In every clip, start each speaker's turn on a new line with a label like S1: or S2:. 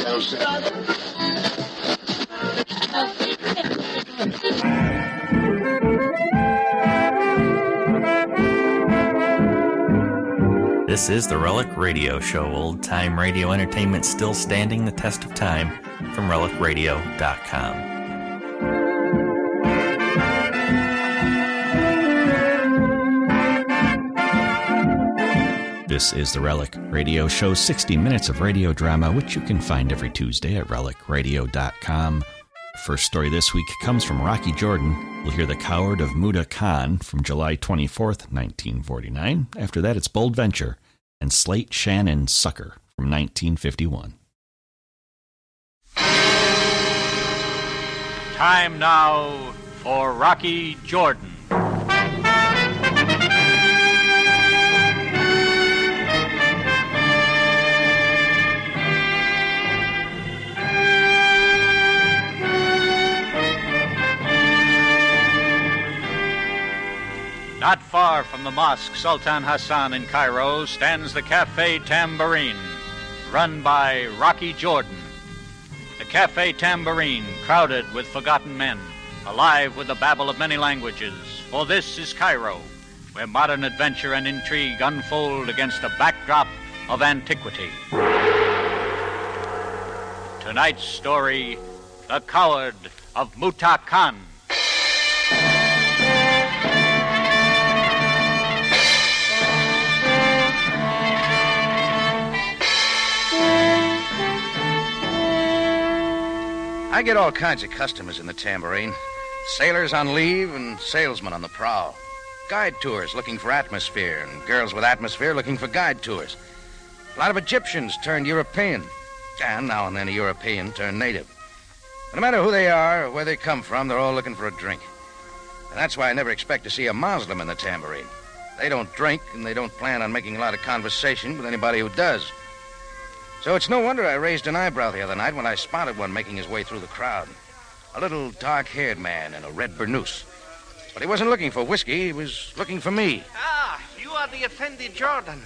S1: This is the Relic Radio Show, old-time radio entertainment still standing the test of time, from relicradio.com. This is the Relic Radio Show, 60 minutes of radio drama, which you can find every Tuesday at relicradio.com. First story this week comes from Rocky Jordan. We'll hear The Coward of Mutakhan from July 24th, 1949. After that, it's Bold Venture and Slate Shannon Sucker from 1951.
S2: Time now for Rocky Jordan. Not far from the Mosque Sultan Hassan in Cairo stands the Café Tambourine, run by Rocky Jordan. The Café Tambourine, crowded with forgotten men, alive with the babble of many languages, for this is Cairo, where modern adventure and intrigue unfold against a backdrop of antiquity. Tonight's story, The Coward of Mutakhan.
S3: I get all kinds of customers in the Tambourine. Sailors on leave and salesmen on the prowl. Guide tours looking for atmosphere, and girls with atmosphere looking for guide tours. A lot of Egyptians turned European, and now and then a European turned native. But no matter who they are or where they come from, they're all looking for a drink. And that's why I never expect to see a Muslim in the Tambourine. They don't drink, and they don't plan on making a lot of conversation with anybody who does. So it's no wonder I raised an eyebrow the other night when I spotted one making his way through the crowd. A little dark-haired man in a red burnous. But he wasn't looking for whiskey, he was looking for me.
S4: Ah, you are the Effendi Jordan.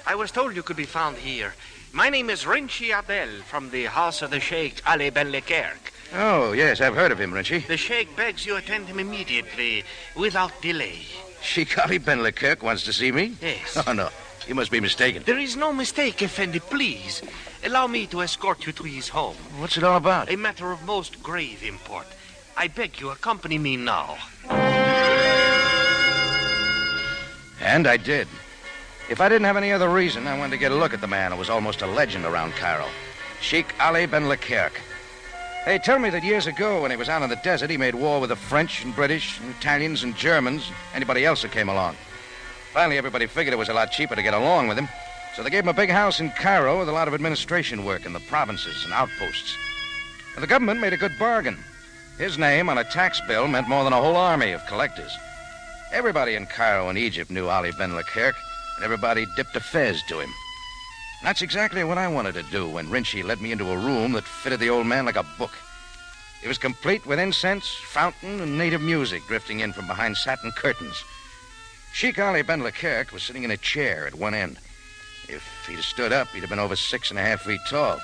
S4: I was told you could be found here. My name is Rinchi Adel from the house of the Sheikh Ali Ben Lekerk.
S3: Oh, yes, I've heard of him, Rinchi.
S4: The Sheikh begs you attend him immediately, without delay.
S3: Sheikh Ali Ben Lekerk wants to see me?
S4: Yes.
S3: Oh, no. You must be mistaken.
S4: There is no mistake, Effendi. Please, allow me to escort you to his home.
S3: What's it all about?
S4: A matter of most grave import. I beg you, accompany me now.
S3: And I did. If I didn't have any other reason, I wanted to get a look at the man who was almost a legend around Cairo. Sheikh Ali Ben Lekerk. They tell me that years ago, when he was out in the desert, he made war with the French and British and Italians and Germans, anybody else that came along. Finally, everybody figured it was a lot cheaper to get along with him, so they gave him a big house in Cairo with a lot of administration work in the provinces and outposts. And the government made a good bargain. His name on a tax bill meant more than a whole army of collectors. Everybody in Cairo and Egypt knew Ali Ben Lekerk, and everybody dipped a fez to him. And that's exactly what I wanted to do when Rinchi led me into a room that fitted the old man like a book. It was complete with incense, fountain, and native music drifting in from behind satin curtains. Sheikh Ali Ben Lekerk was sitting in a chair at one end. If he'd have stood up, he'd have been over 6.5 feet tall.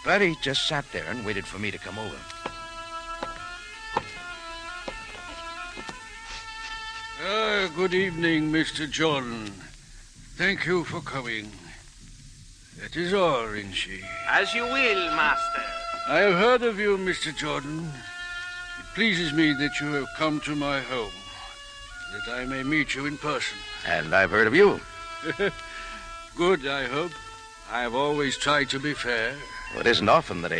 S3: But he just sat there and waited for me to come over.
S5: Good evening, Mr. Jordan. Thank you for coming. That is all, Rinchi.
S4: As you will, master.
S5: I have heard of you, Mr. Jordan. It pleases me that you have come to my home, that I may meet you in person.
S3: And I've heard of you.
S5: Good, I hope. I have always tried to be fair.
S3: Well, it isn't often that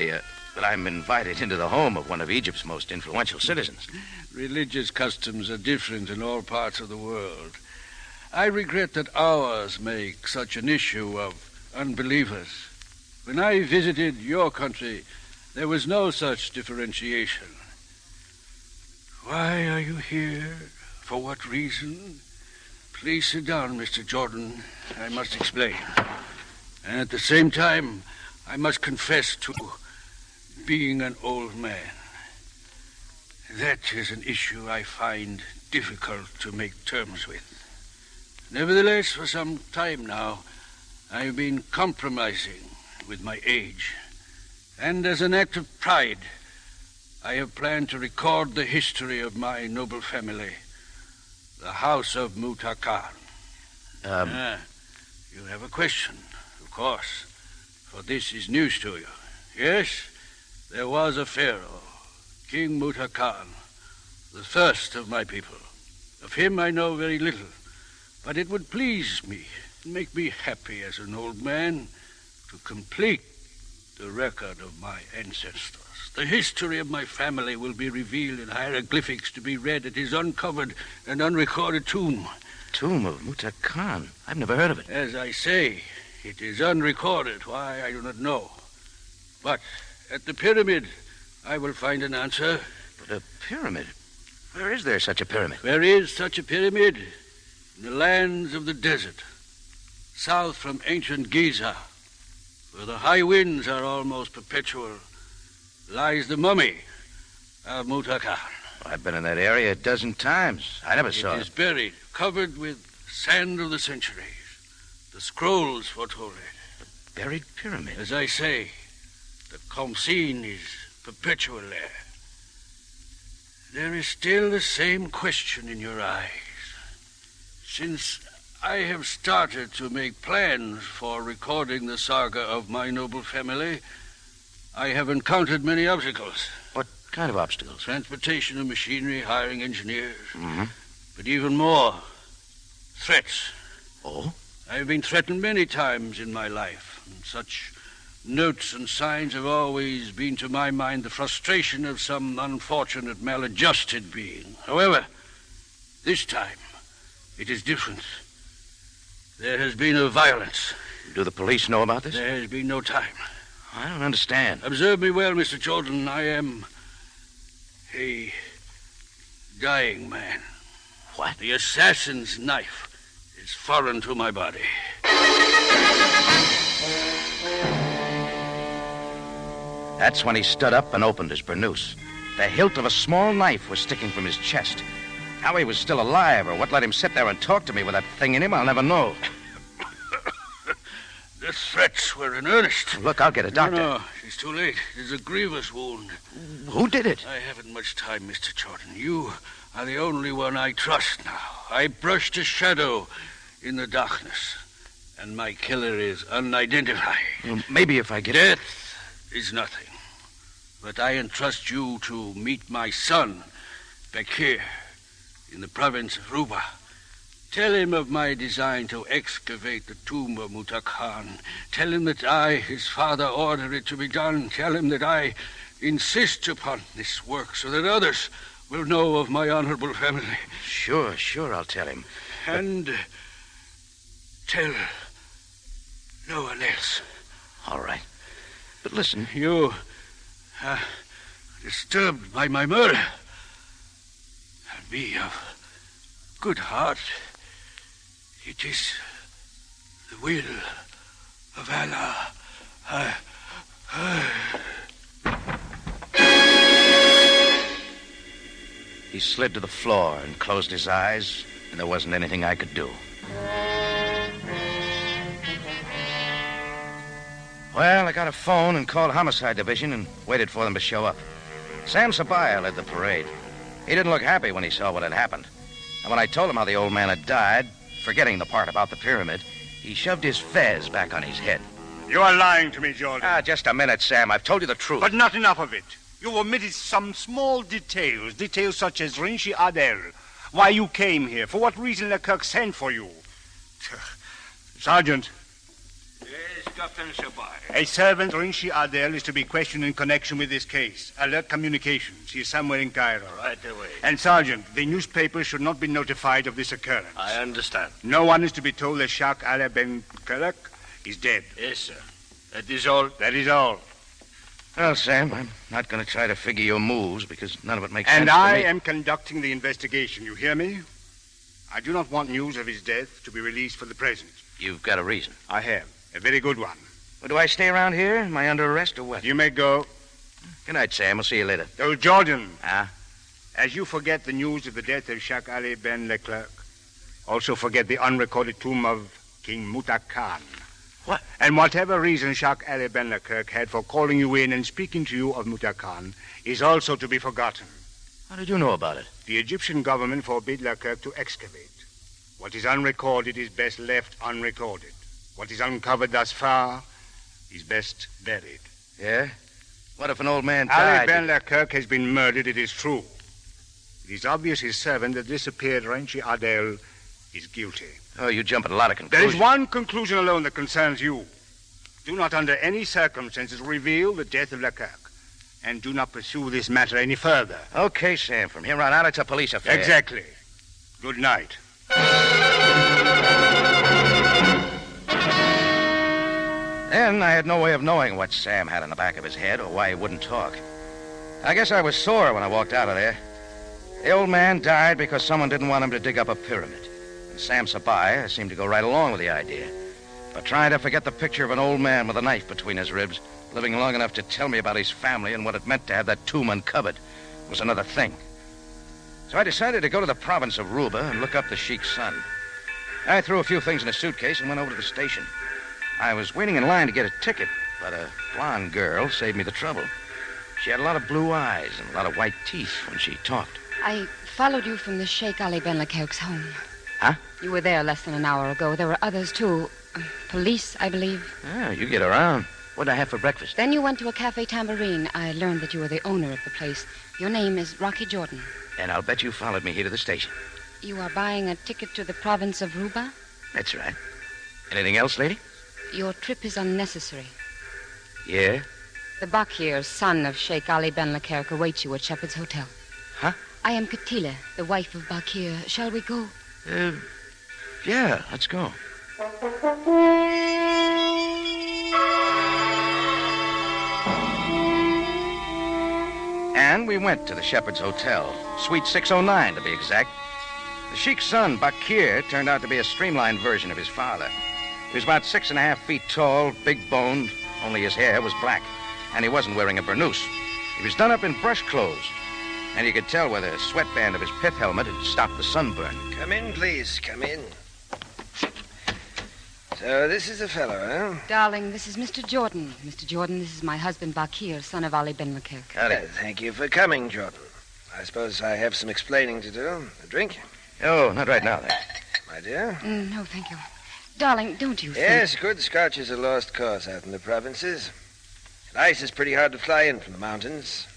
S3: I'm invited into the home of one of Egypt's most influential citizens.
S5: Religious customs are different in all parts of the world. I regret that ours make such an issue of unbelievers. When I visited your country, there was no such differentiation. Why are you here? For what reason? Please sit down, Mr. Jordan. I must explain. And at the same time, I must confess to being an old man. That is an issue I find difficult to make terms with. Nevertheless, for some time now, I've been compromising with my age. And as an act of pride, I have planned to record the history of my noble family, the House of Mutakhan. You have a question, of course, for this is news to you. Yes, there was a pharaoh, King Mutakhan, the first of my people. Of him I know very little, but it would please me and make me happy as an old man to complete the record of my ancestors. The history of my family will be revealed in hieroglyphics to be read at his uncovered and unrecorded tomb.
S3: Tomb of Mutakhan? I've never heard of it.
S5: As I say, it is unrecorded. Why, I do not know. But at the pyramid, I will find an answer.
S3: But a pyramid? Where is there such a pyramid?
S5: There is such a pyramid in the lands of the desert, south from ancient Giza, where the high winds are almost perpetual, lies the mummy of Mutakhan.
S3: I've been in that area a dozen times. I never saw it.
S5: It is buried, covered with sand of the centuries. The scrolls foretold it.
S3: A buried pyramid?
S5: As I say, the Khamsin is perpetual there. There is still the same question in your eyes. Since I have started to make plans for recording the saga of my noble family, I have encountered many obstacles.
S3: What kind of obstacles?
S5: Transportation of machinery, hiring engineers.
S3: Mm-hmm.
S5: But even more, threats.
S3: Oh?
S5: I have been threatened many times in my life, and such notes and signs have always been to my mind the frustration of some unfortunate maladjusted being. However, this time, it is different. There has been a violence.
S3: Do the police know about this?
S5: There has been no time.
S3: I don't understand.
S5: Observe me well, Mr. Jordan. I am a dying man.
S3: What?
S5: The assassin's knife is foreign to my body.
S3: That's when he stood up and opened his burnous. The hilt of a small knife was sticking from his chest. How he was still alive or what let him sit there and talk to me with that thing in him, I'll never know.
S5: The threats were in earnest.
S3: Look, I'll get a doctor.
S5: No, it's too late. It is a grievous wound.
S3: Who did it?
S5: I haven't much time, Mr. Jordan. You are the only one I trust now. I brushed a shadow in the darkness, and my killer is unidentified.
S3: Well, maybe if I get...
S5: Death is nothing. But I entrust you to meet my son back here in the province of Ruba. Tell him of my design to excavate the tomb of Mutakhan. Tell him that I, his father, ordered it to be done. Tell him that I insist upon this work so that others will know of my honorable family.
S3: Sure, I'll tell him.
S5: And tell no one else.
S3: All right. But listen.
S5: You are disturbed by my murder. And be of good heart. It is the will of Allah.
S3: He slid to the floor and closed his eyes, and there wasn't anything I could do. Well, I got a phone and called Homicide Division and waited for them to show up. Sam Sabaya led the parade. He didn't look happy when he saw what had happened. And when I told him how the old man had died, forgetting the part about the pyramid, he shoved his fez back on his head.
S6: You are lying to me, Jordan.
S3: Just a minute, Sam. I've told you the truth.
S6: But not enough of it. You omitted some small details such as Rinchi Adel, why you came here, for what reason Leclerc sent for you. Sergeant.
S5: Yes, Captain Sabaya.
S6: A servant, Rinchi Adel, is to be questioned in connection with this case. Alert Communications. He is somewhere in Cairo.
S5: Right away.
S6: And, Sergeant, the newspapers should not be notified of this occurrence.
S5: I understand.
S6: No one is to be told that Sheikh Ali Ben Kelek is dead.
S5: Yes, sir. That is all.
S6: That is all.
S3: Well, Sam, I'm not going to try to figure your moves because none of it makes sense
S6: And
S3: to
S6: I
S3: me.
S6: am conducting the investigation. You hear me? I do not want news of his death to be released for the present.
S3: You've got a reason.
S6: I have. A very good one.
S3: Well, do I stay around here? Am I under arrest or what?
S6: You may go.
S3: Good night, Sam. We'll see you later.
S6: Oh, Jordan.
S3: Ah?
S6: As you forget the news of the death of Sheikh Ali Ben Leclerc, also forget the unrecorded tomb of King Mutakhan.
S3: What?
S6: And whatever reason Sheikh Ali Ben Leclerc had for calling you in and speaking to you of Mutakhan is also to be forgotten.
S3: How did you know about it?
S6: The Egyptian government forbid Leclerc to excavate. What is unrecorded is best left unrecorded. What is uncovered thus far is best buried.
S3: Yeah? What if an old man
S6: Ali
S3: died?
S6: Ben Leclerc has been murdered, it is true. It is obvious his servant, the disappeared Renchi Adel, is guilty.
S3: Oh, you jump at a lot of
S6: There
S3: conclusions.
S6: is one conclusion alone that concerns you. Do not under any circumstances reveal the death of Leclerc. And do not pursue this matter any further.
S3: Okay, Sam. From here on out, it's a police affair.
S6: Exactly. Good night.
S3: Then I had no way of knowing what Sam had in the back of his head or why he wouldn't talk. I guess I was sore when I walked out of there. The old man died because someone didn't want him to dig up a pyramid. And Sam Sabaya seemed to go right along with the idea. But trying to forget the picture of an old man with a knife between his ribs, living long enough to tell me about his family and what it meant to have that tomb uncovered, was another thing. So I decided to go to the province of Ruba and look up the Sheik's son. I threw a few things in a suitcase and went over to the station. I was waiting in line to get a ticket, but a blonde girl saved me the trouble. She had a lot of blue eyes and a lot of white teeth when she talked.
S7: I followed you from the Sheikh Ali Ben Leclerc's home.
S3: Huh?
S7: You were there less than an hour ago. There were others, too. Police, I believe.
S3: Oh, you get around. What did I have for breakfast?
S7: Then you went to a cafe tambourine. I learned that you were the owner of the place. Your name is Rocky Jordan.
S3: And I'll bet you followed me here to the station.
S7: You are buying a ticket to the province of Ruba?
S3: That's right. Anything else, lady?
S7: Your trip is unnecessary.
S3: Yeah?
S7: The Bakir, son of Sheikh Ali Ben Leclerc, awaits you at Shepherd's Hotel.
S3: Huh?
S7: I am Katila, the wife of Bakir. Shall we go?
S3: Yeah, let's go. And we went to the Shepherd's Hotel, Suite 609 to be exact. The Sheik's son, Bakir, turned out to be a streamlined version of his father. He was about 6.5 feet tall, big-boned, only his hair was black, and he wasn't wearing a burnous. He was done up in brush clothes, and you could tell where the sweatband of his pith helmet had stopped the sunburn.
S8: Come in, please. Come in. So this is the fellow, huh?
S7: Darling, this is Mr. Jordan. Mr. Jordan, this is my husband, Bakir, son of Ali Ben Leclerc.
S8: Thank you for coming, Jordan. I suppose I have some explaining to do. A drink?
S3: Oh, not right now, then.
S8: My dear?
S7: No, thank you. Darling, don't you think...
S8: Yes, good scotch is a lost cause out in the provinces. And ice is pretty hard to fly in from the mountains.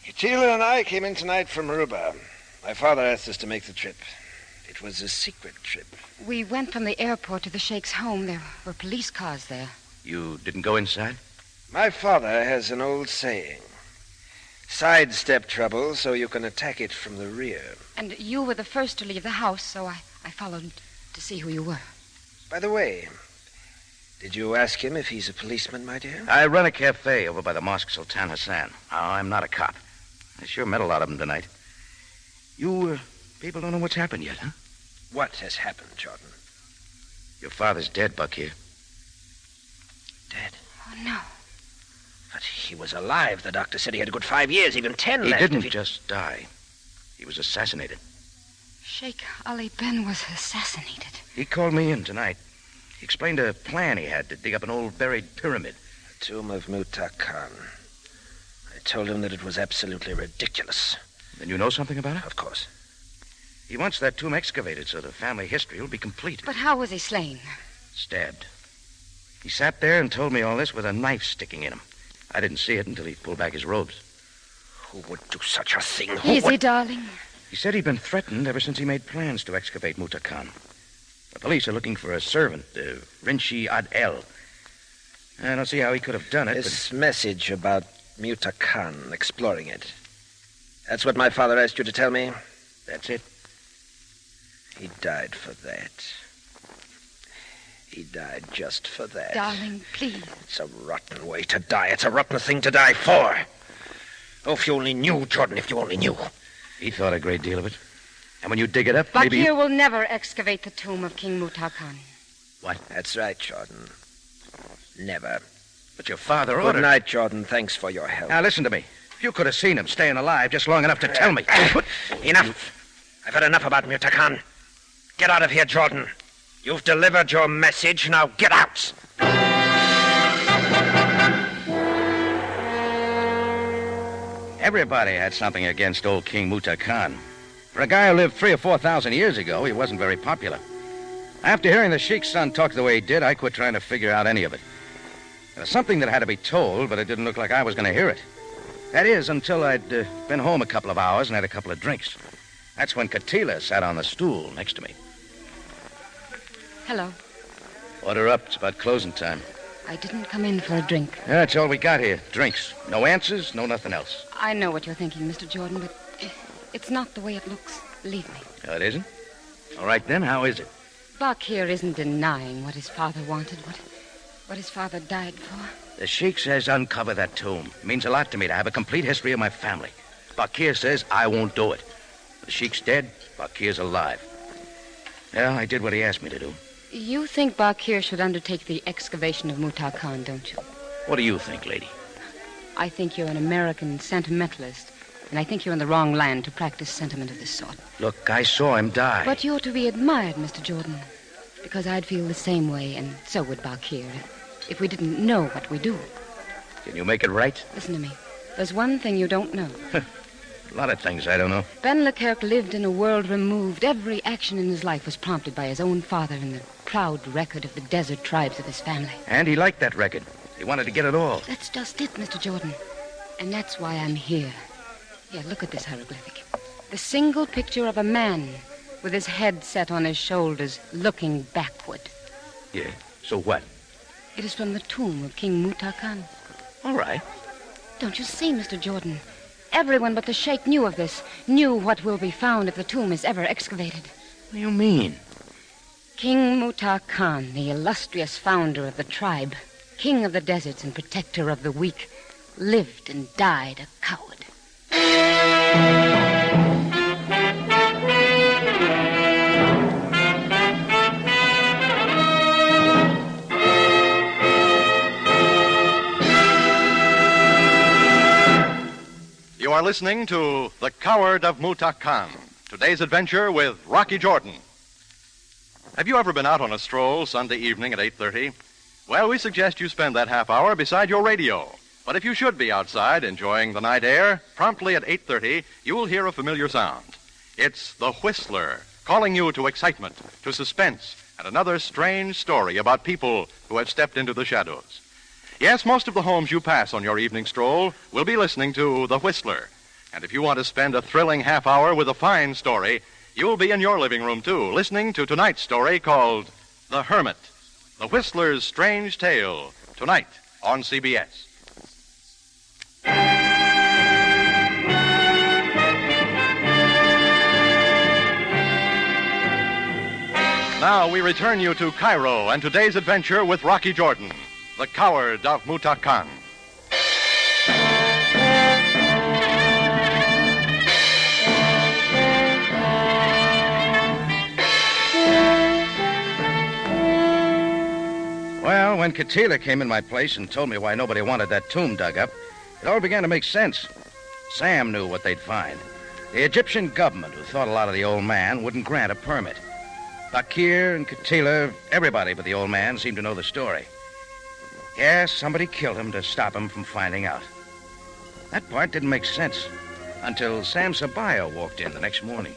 S8: Utila and I came in tonight from Ruba. My father asked us to make the trip. It was a secret trip.
S7: We went from the airport to the Sheikh's home. There were police cars there.
S3: You didn't go inside?
S8: My father has an old saying. Sidestep trouble so you can attack it from the rear.
S7: And you were the first to leave the house, so I followed to see who you were.
S8: By the way, did you ask him if he's a policeman, my dear?
S3: I run a cafe over by the Mosque Sultan Hassan. Oh, I'm not a cop. I sure met a lot of them tonight. You people don't know what's happened yet, huh?
S8: What has happened, Jordan?
S3: Your father's dead, Bakir.
S8: Dead?
S7: Oh, no.
S8: But he was alive. The doctor said he had a good 5 years, even 10
S3: He
S8: left.
S3: didn't just die. He was assassinated.
S7: Sheikh Ali Ben was assassinated.
S3: He called me in tonight. He explained a plan he had to dig up an old buried pyramid.
S8: The tomb of Mutakhan. I told him that it was absolutely ridiculous.
S3: Then you know something about it?
S8: Of course.
S3: He wants that tomb excavated so the family history will be complete.
S7: But how was he slain?
S3: Stabbed. He sat there and told me all this with a knife sticking in him. I didn't see it until he pulled back his robes.
S8: Who would do such a thing?
S7: Easy, darling.
S3: He said he'd been threatened ever since he made plans to excavate Mutakhan. The police are looking for a servant, Renchi Adel. I don't see how he could have done it,
S8: This message about Mutakhan, exploring it. That's what my father asked you to tell me?
S3: That's it.
S8: He died for that. He died just for that.
S7: Darling, please.
S8: It's a rotten way to die. It's a rotten thing to die for. Oh, if you only knew, Jordan, if you only knew.
S3: He thought a great deal of it. And when you dig it up,
S7: Bakir
S3: maybe...
S7: will never excavate the tomb of King Mutakhan.
S3: What?
S8: That's right, Jordan. Never.
S3: But your father ordered...
S8: Good night, Jordan. Thanks for your help.
S3: Now, listen to me. You could have seen him staying alive just long enough to tell me.
S8: Enough. I've had enough about Mutakhan. Get out of here, Jordan. You've delivered your message. Now get out.
S3: Everybody had something against old King Mutakhan. For a guy who lived 3,000 or 4,000 years ago, he wasn't very popular. After hearing the Sheik's son talk the way he did, I quit trying to figure out any of it. There was something that had to be told, but it didn't look like I was going to hear it. That is, until I'd been home a couple of hours and had a couple of drinks. That's when Katila sat on the stool next to me.
S7: Hello.
S3: Order up. It's about closing time.
S7: I didn't come in for a drink.
S3: Yeah, that's all we got here. Drinks. No answers, no nothing else.
S7: I know what you're thinking, Mr. Jordan, but it's not the way it looks. Believe me.
S3: Oh, it isn't? All right, then. How is it?
S7: Buck here isn't denying what his father wanted, what his father died for.
S3: The Sheik says uncover that tomb. It means a lot to me to have a complete history of my family. Bakir says I won't do it. The Sheik's dead. Bakir's alive. Yeah, I did what he asked me to do.
S7: You think Bakir should undertake the excavation of Mutakhan, don't you?
S3: What do you think, lady?
S7: I think you're an American sentimentalist, and I think you're in the wrong land to practice sentiment of this sort.
S3: Look, I saw him die.
S7: But you're to be admired, Mr. Jordan, because I'd feel the same way, and so would Bakir, if we didn't know what we do.
S3: Can you make it right?
S7: Listen to me. There's one thing you don't know.
S3: A lot of things I don't know.
S7: Ben Leclerc lived in a world removed. Every action in his life was prompted by his own father and the proud record of the desert tribes of his family.
S3: And he liked that record. He wanted to get it all.
S7: That's just it, Mr. Jordan. And that's why I'm here. Yeah, look at this hieroglyphic. The single picture of a man with his head set on his shoulders, looking backward.
S3: Yeah, so what?
S7: It is from the tomb of King Mutakhan.
S3: All right.
S7: Don't you see, Mr. Jordan? Everyone but the Sheikh knew of this, knew what will be found if the tomb is ever excavated.
S3: What do you mean?
S7: King Mutakhan, the illustrious founder of the tribe, king of the deserts and protector of the weak, lived and died a coward.
S9: You are listening to The Coward of Mutakhan, today's adventure with Rocky Jordan. Have you ever been out on a stroll Sunday evening at 8:30? Well, we suggest you spend that half hour beside your radio. But if you should be outside enjoying the night air, promptly at 8:30, you will hear a familiar sound. It's the Whistler, calling you to excitement, to suspense, and another strange story about people who have stepped into the shadows. Yes, most of the homes you pass on your evening stroll will be listening to The Whistler. And if you want to spend a thrilling half hour with a fine story, you'll be in your living room, too, listening to tonight's story called The Hermit, The Whistler's Strange Tale, tonight on CBS. Now we return you to Cairo and today's adventure with Rocky Jordan, the Coward of Mutakhan.
S3: Well, when Katila came in my place and told me why nobody wanted that tomb dug up, it all began to make sense. Sam knew what they'd find. The Egyptian government, who thought a lot of the old man, wouldn't grant a permit. Bakir and Katila, everybody but the old man, seemed to know the story. Yes, somebody killed him to stop him from finding out. That part didn't make sense until Sam Sabaya walked in the next morning.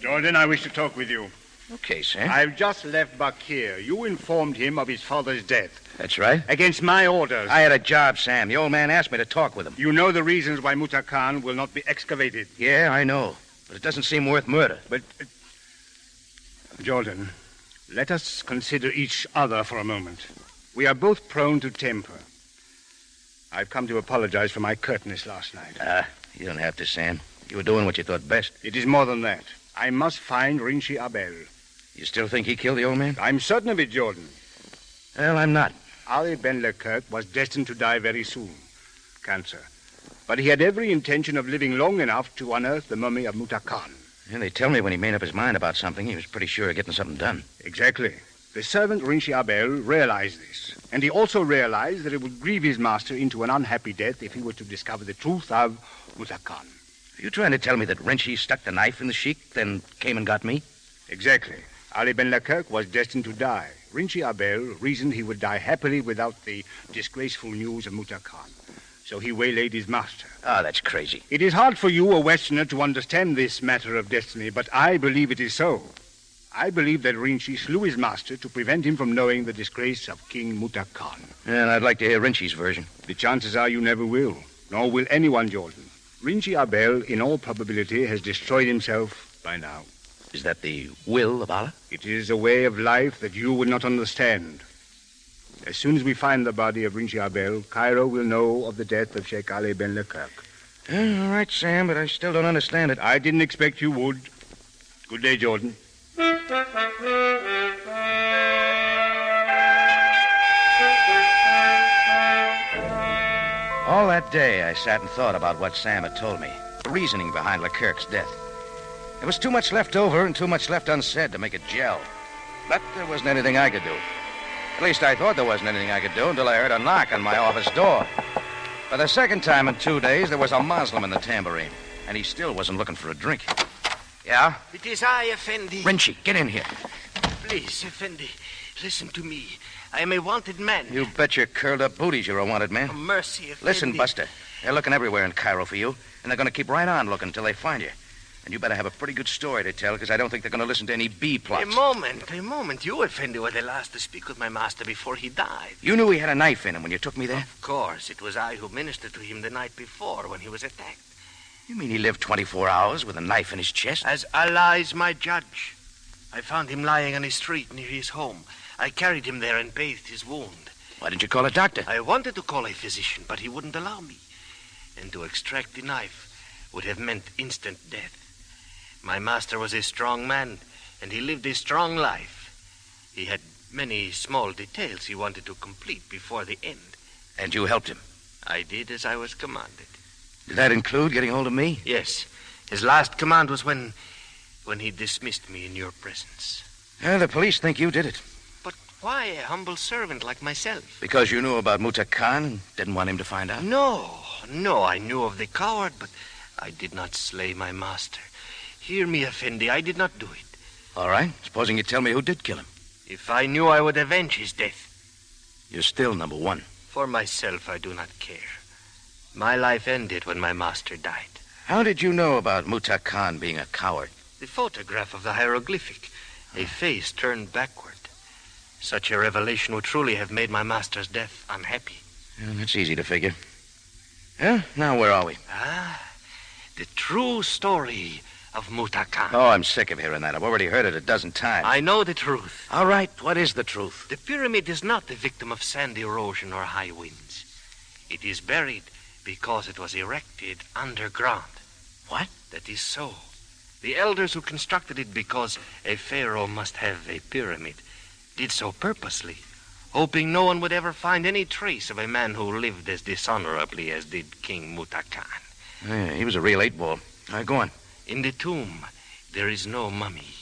S6: Jordan, I wish to talk with you.
S3: Okay, Sam.
S6: I've just left Bakir. You informed him of his father's death.
S3: That's right.
S6: Against my orders.
S3: I had a job, Sam. The old man asked me to talk with him.
S6: You know the reasons why Mutakhan will not be excavated.
S3: Yeah, I know. But it doesn't seem worth murder.
S6: But, Jordan, let us consider each other for a moment. We are both prone to temper. I've come to apologize for my curtness last night.
S3: You don't have to, Sam. You were doing what you thought best.
S6: It is more than that. I must find Rinchi Abel.
S3: You still think he killed the old man?
S6: I'm certain of it, Jordan.
S3: Well, I'm not.
S6: Ali Ben Leclerc was destined to die very soon. Cancer. But he had every intention of living long enough to unearth the mummy of Mutakhan.
S3: And they tell me when he made up his mind about something, he was pretty sure of getting something done.
S6: Exactly. The servant Rinchi Abel realized this. And he also realized that it would grieve his master into an unhappy death if he were to discover the truth of Mutakhan.
S3: Are you trying to tell me that Rinchi stuck the knife in the sheik, then came and got me?
S6: Exactly. Ali Ben Leclerc was destined to die. Rinchi Abel reasoned he would die happily without the disgraceful news of Mutakhan. So he waylaid his master.
S3: Oh, that's crazy.
S6: It is hard for you, a Westerner, to understand this matter of destiny, but I believe it is so. I believe that Rinchi slew his master to prevent him from knowing the disgrace of King Mutakhan.
S3: And I'd like to hear Rinchi's version.
S6: The chances are you never will, nor will anyone, Jordan. Rinchi Abel, in all probability, has destroyed himself by now.
S3: Is that the will of Allah?
S6: It is a way of life that you would not understand. As soon as we find the body of Rinchi Abel, Cairo will know of the death of Sheikh Ali Ben Leclerc.
S3: All right, Sam, but I still don't understand it.
S6: I didn't expect you would. Good day, Jordan.
S3: All that day, I sat and thought about what Sam had told me, the reasoning behind Leclerc's death. There was too much left over and too much left unsaid to make it gel. But there wasn't anything I could do. At least I thought there wasn't anything I could do until I heard a knock on my office door. For the second time in 2 days, there was a Muslim in the tambourine, and he still wasn't looking for a drink. Yeah?
S4: It is I, Effendi.
S3: Rinchi, get in here.
S4: Please, Effendi, listen to me. I am a wanted man.
S3: You bet your curled-up booties you're a wanted man.
S4: Oh, mercy, Effendi.
S3: Listen, Buster, they're looking everywhere in Cairo for you, and they're going to keep right on looking until they find you. And you better have a pretty good story to tell, because I don't think they're going to listen to any B-plots.
S4: A moment. You, Effendi, were the last to speak with my master before he died.
S3: You knew he had a knife in him when you took me there?
S4: Of course. It was I who ministered to him the night before when he was attacked.
S3: You mean he lived 24 hours with a knife in his chest?
S4: As Allah is my judge. I found him lying on a street near his home. I carried him there and bathed his wound.
S3: Why didn't you call a doctor?
S4: I wanted to call a physician, but he wouldn't allow me. And to extract the knife would have meant instant death. My master was a strong man, and he lived a strong life. He had many small details he wanted to complete before the end.
S3: And you helped him?
S4: I did as I was commanded.
S3: Did that include getting hold of me?
S4: Yes. His last command was when he dismissed me in your presence.
S3: The police think you did it.
S4: But why a humble servant like myself?
S3: Because you knew about Mutakhan and didn't want him to find out?
S4: No, I knew of the coward, but I did not slay my master. Hear me, Effendi, I did not do it.
S3: All right, supposing you tell me who did kill him.
S4: If I knew, I would avenge his death.
S3: You're still number one.
S4: For myself, I do not care. My life ended when my master died.
S3: How did you know about Mutakhan being a coward?
S4: The photograph of the hieroglyphic, a face turned backward. Such a revelation would truly have made my master's death unhappy.
S3: Yeah, that's easy to figure. Now where are we?
S4: The true story of Mutakhan.
S3: Oh, I'm sick of hearing that. I've already heard it a dozen times.
S4: I know the truth.
S3: All right, what is the truth?
S4: The pyramid is not the victim of sand erosion or high winds. It is buried because it was erected underground.
S3: What?
S4: That is so. The elders who constructed it because a pharaoh must have a pyramid did so purposely, hoping no one would ever find any trace of a man who lived as dishonorably as did King Mutakhan.
S3: Yeah, he was a real eight-ball. All right, go on.
S4: In the tomb, there is no mummy.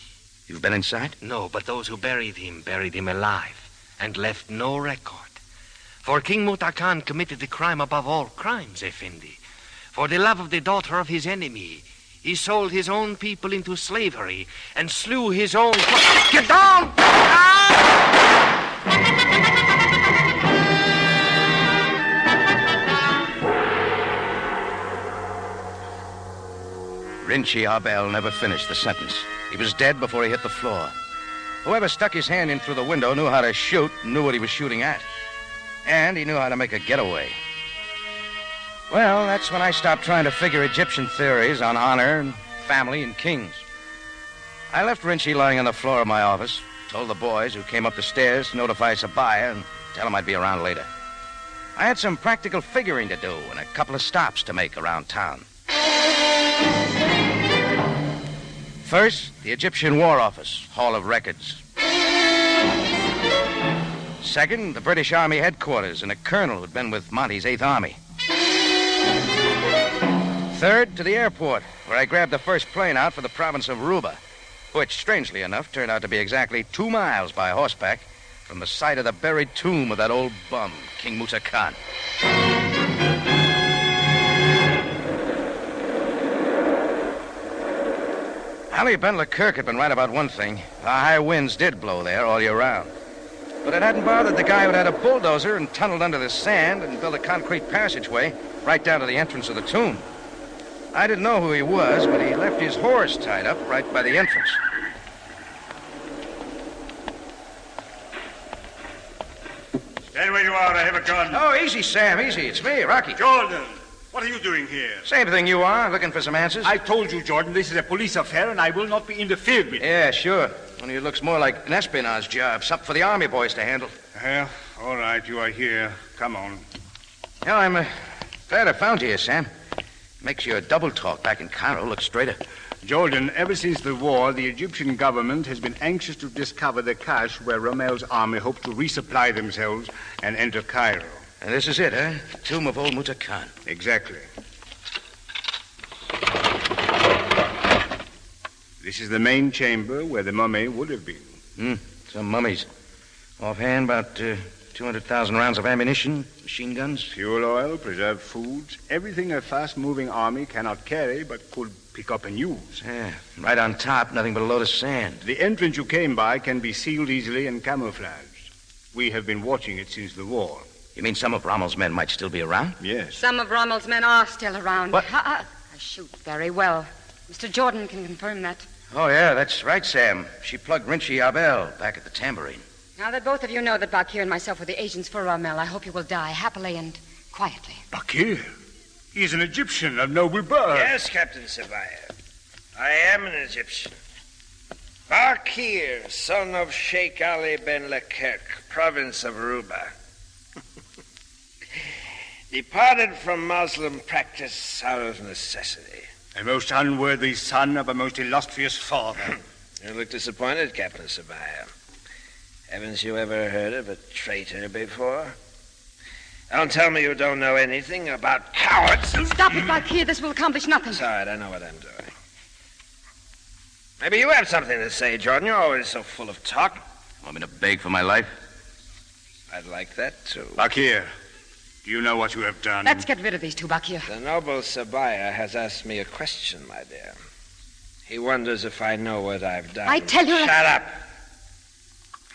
S3: You've been inside?
S4: No, but those who buried him alive and left no record. For King Mutakhan committed the crime above all crimes, Effendi. For the love of the daughter of his enemy, he sold his own people into slavery and slew his own... Get down!
S3: Rinchi Abel never finished the sentence. He was dead before he hit the floor. Whoever stuck his hand in through the window knew how to shoot and knew what he was shooting at. And he knew how to make a getaway. Well, that's when I stopped trying to figure Egyptian theories on honor and family and kings. I left Rinchi lying on the floor of my office, told the boys who came up the stairs to notify Sabaya and tell him I'd be around later. I had some practical figuring to do and a couple of stops to make around town. First, the Egyptian War Office, Hall of Records. Second, the British Army headquarters and a colonel who'd been with Monty's 8th Army. Third, to the airport, where I grabbed the first plane out for the province of Ruba, which, strangely enough, turned out to be exactly 2 miles by horseback from the site of the buried tomb of that old bum, King Mutakhan. Ali Ben Leclerc had been right about one thing. The high winds did blow there all year round. But it hadn't bothered the guy who'd had a bulldozer and tunneled under the sand and built a concrete passageway right down to the entrance of the tomb. I didn't know who he was, but he left his horse tied up right by the entrance.
S6: Stand where you are. I have a gun.
S3: Oh, easy, Sam, easy. It's me, Rocky.
S6: Jordan, what are you doing here?
S3: Same thing you are, looking for some answers.
S6: I told you, Jordan, this is a police affair, and I will not be interfered with.
S3: Yeah, sure. Only it looks more like an espionage job, something for the army boys to handle.
S6: Well, all right, you are here. Come on.
S3: Yeah, I'm glad I found you here, Sam. Makes your double talk back in Cairo look straighter.
S6: Jordan, ever since the war, the Egyptian government has been anxious to discover the cache where Rommel's army hoped to resupply themselves and enter Cairo.
S3: And this is it, huh? The tomb of old Mutakhan.
S6: Exactly. This is the main chamber where the mummy would have been.
S3: Some mummies. Offhand, about 200,000 rounds of ammunition, machine guns.
S6: Fuel oil, preserved foods, everything a fast-moving army cannot carry but could pick up and use.
S3: Yeah, right on top, nothing but a load of sand.
S6: The entrance you came by can be sealed easily and camouflaged. We have been watching it since the war.
S3: You mean some of Rommel's men might still be around?
S6: Yes.
S7: Some of Rommel's men are still around.
S3: What?
S7: I shoot very well. Mr. Jordan can confirm that.
S3: Oh, yeah, that's right, Sam. She plugged Rinchi Abel back at the tambourine.
S7: Now that both of you know that Bakir and myself were the agents for Rommel, I hope you will die happily and quietly.
S6: Bakir? He's an Egyptian of noble birth.
S8: Yes, Captain Sabaya. I am an Egyptian. Bakir, son of Sheikh Ali Ben Leclerc, province of Ruba. Departed from Muslim practice out of necessity.
S6: A most unworthy son of a most illustrious father.
S8: You look disappointed, Captain Sabaya. Haven't you ever heard of a traitor before? Don't tell me you don't know anything about cowards.
S7: Stop it, Bakir. This will accomplish nothing.
S8: It's all right. I know what I'm doing. Maybe you have something to say, Jordan. You're always so full of talk.
S3: Want me to beg for my life?
S8: I'd like that, too.
S6: Bakir, do you know what you have done?
S7: Let's get rid of these two, Bakir.
S8: The noble Sabaya has asked me a question, my dear. He wonders if I know what I've done.
S7: I tell you...
S8: Shut up.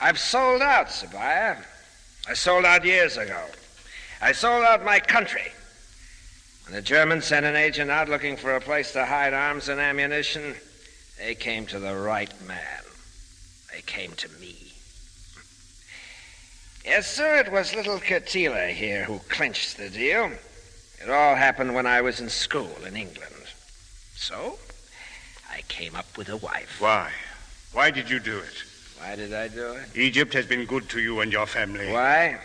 S8: I've sold out, Sabaya. I sold out years ago. I sold out my country. When the Germans sent an agent out looking for a place to hide arms and ammunition, they came to the right man. They came to me. Yes, sir, it was little Katila here who clinched the deal. It all happened when I was in school in England. So, I came up with a wife.
S6: Why? Why did you do it?
S8: Why did I do it?
S6: Egypt has been good to you and your family.
S8: Why?